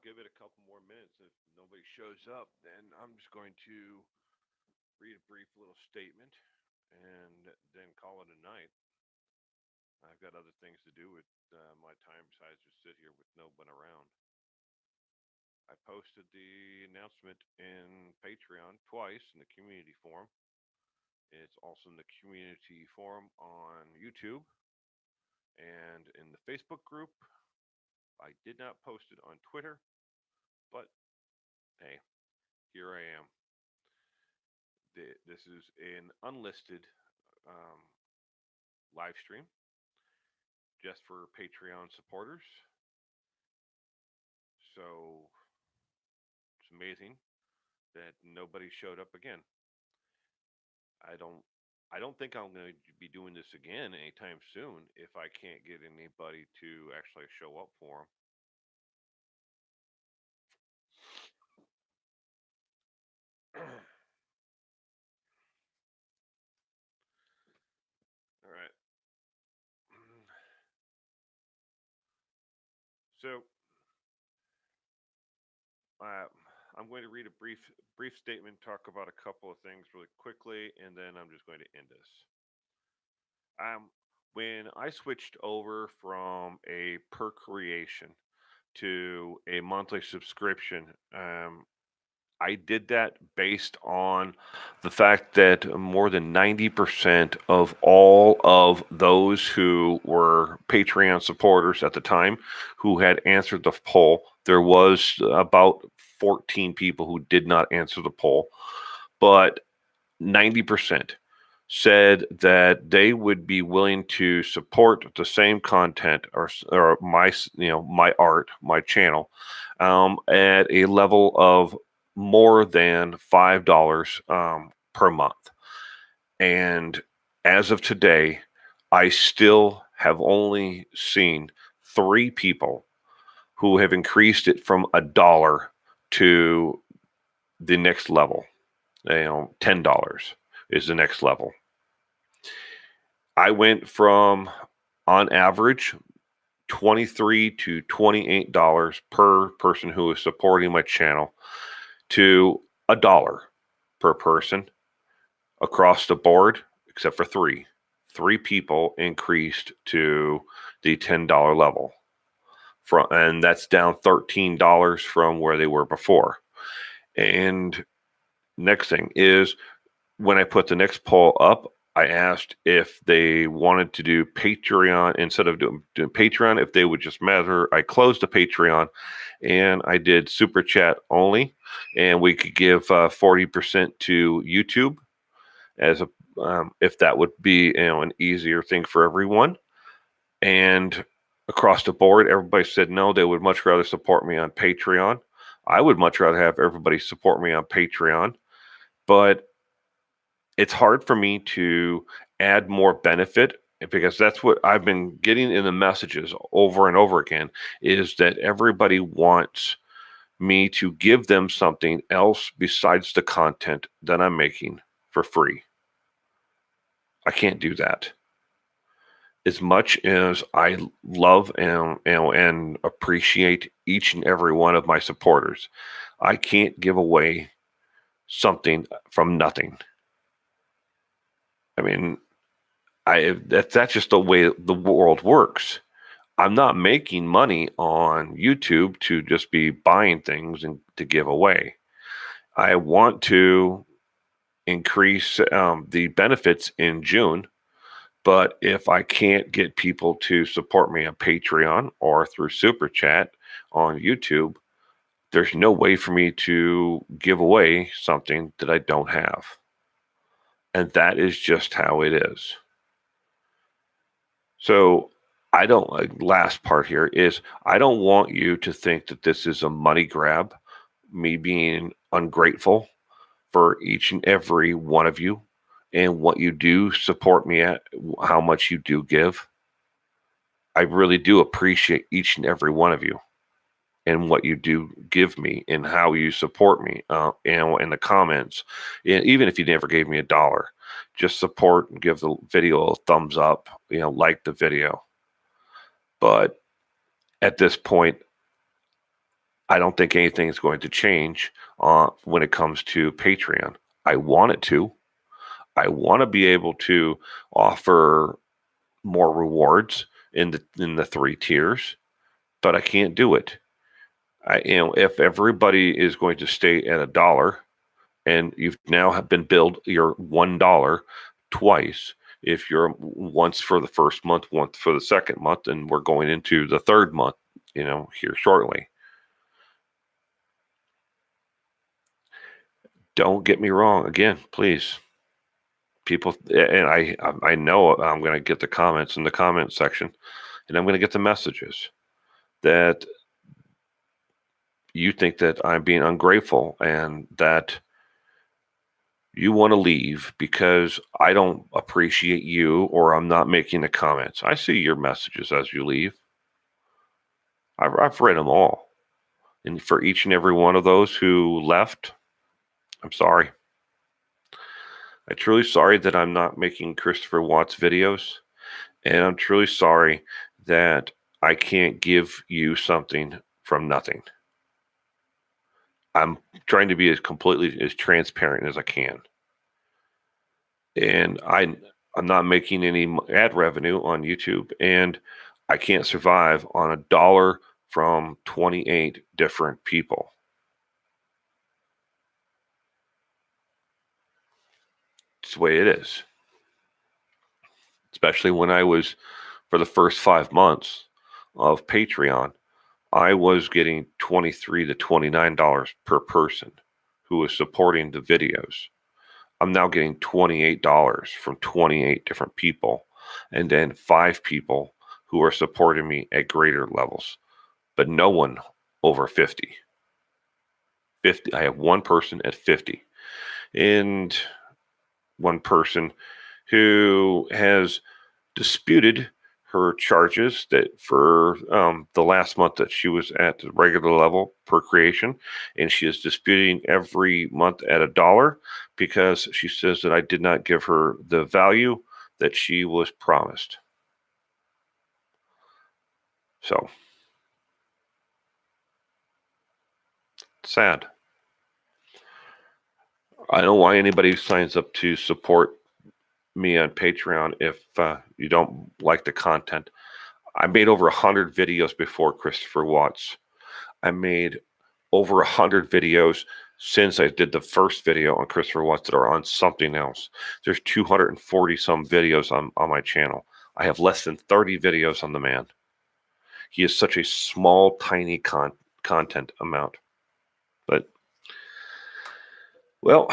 give it a couple more minutes. If nobody shows up, then I'm just going to read a brief little statement and then call it a night. I've got other things to do with my time besides just sit here with no one around. I posted the announcement in Patreon twice in the community forum. It's also in the community forum on YouTube and in the Facebook group. I did not post it on Twitter, but hey, here I am. This is an unlisted um, live stream just for Patreon supporters. So it's amazing that nobody showed up again. I don't I don't think I'm going to be doing this again anytime soon if I can't get anybody to actually show up for them. All right. So uh, I'm going to read a brief statement, talk about a couple of things really quickly, and then I'm just going to end this. Um, when I switched over from a per creation to a monthly subscription, I did that based on the fact that more than 90% of all of those who were Patreon supporters at the time who had answered the poll, there was about 14 people who did not answer the poll, but 90% said that they would be willing to support the same content or my my art, my channel, at a level of more than $5 per month. And as of today, I still have only seen 3 people who have increased it from $1 to the next level. $10 is the next level. I went from, on average, $23 to $28 per person who is supporting my channel to $1 per person across the board, except for 3. 3 people increased to the $10 level, and that's down $13 from where they were before. And next thing is, when I put the next poll up, I asked if they wanted to do Patreon instead of doing Patreon, if they would just matter. I closed the Patreon and I did super chat only, and we could give 40% to YouTube as a if that would be an easier thing for everyone. And across the board, everybody said no, they would much rather support me on Patreon. I would much rather have everybody support me on Patreon, but it's hard for me to add more benefit because that's what I've been getting in the messages over and over again, is that everybody wants me to give them something else besides the content that I'm making for free. I can't do that. As much as I love and appreciate each and every one of my supporters, I can't give away something from nothing. I mean, that's just the way the world works. I'm not making money on YouTube to just be buying things and to give away. I want to increase the benefits in June, but if I can't get people to support me on Patreon or through Super Chat on YouTube, there's no way for me to give away something that I don't have. And that is just how it is. So I don't, last part here is, I don't want you to think that this is a money grab, me being ungrateful for each and every one of you and what you do support me at, how much you do give. I really do appreciate each and every one of you and what you do give me and how you support me, in the comments. Even if you never gave me $1, just support and give the video a thumbs up, like the video. But at this point, I don't think anything is going to change when it comes to Patreon. I want it to. I want to be able to offer more rewards in the three tiers, but I can't do it. If everybody is going to stay at $1 and you've now have been billed your $1 twice, if you're once for the first month, once for the second month, and we're going into the third month, here shortly. Don't get me wrong. Again, please, people, and I know I'm going to get the comments in the comment section, and I'm going to get the messages that you think that I'm being ungrateful and that you want to leave because I don't appreciate you or I'm not making the comments. I see your messages as you leave. I've read them all. And for each and every one of those who left, I'm sorry. I'm truly sorry that I'm not making Christopher Watts videos. And I'm truly sorry that I can't give you something from nothing. I'm trying to be as transparent as I can. And I'm not making any ad revenue on YouTube, and I can't survive on $1 from 28 different people. It's the way it is. Especially when I was, for the first 5 months of Patreon, I was getting $23 to $29 per person who was supporting the videos. I'm now getting $28 from 28 different people, and then 5 people who are supporting me at greater levels, but no one over 50. I have one person at 50, and one person who has disputed her charges that for the last month that she was at the regular level per creation, and she is disputing every month at $1 because she says that I did not give her the value that she was promised. So sad. I don't know why anybody signs up to support me on Patreon if you don't like the content. I made over 100 videos before Christopher Watts. I made over 100 videos since I did the first video on Christopher Watts that are on something else. There's 240 some videos on my channel. I have less than 30 videos on the man. He is such a small, tiny content amount. But, well,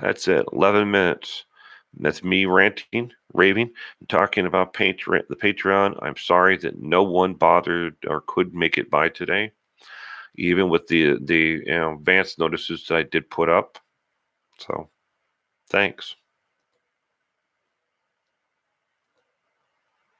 that's it. 11 minutes. That's me ranting, raving, and talking about the Patreon. I'm sorry that no one bothered or could make it by today, even with the advance notices that I did put up. So, thanks.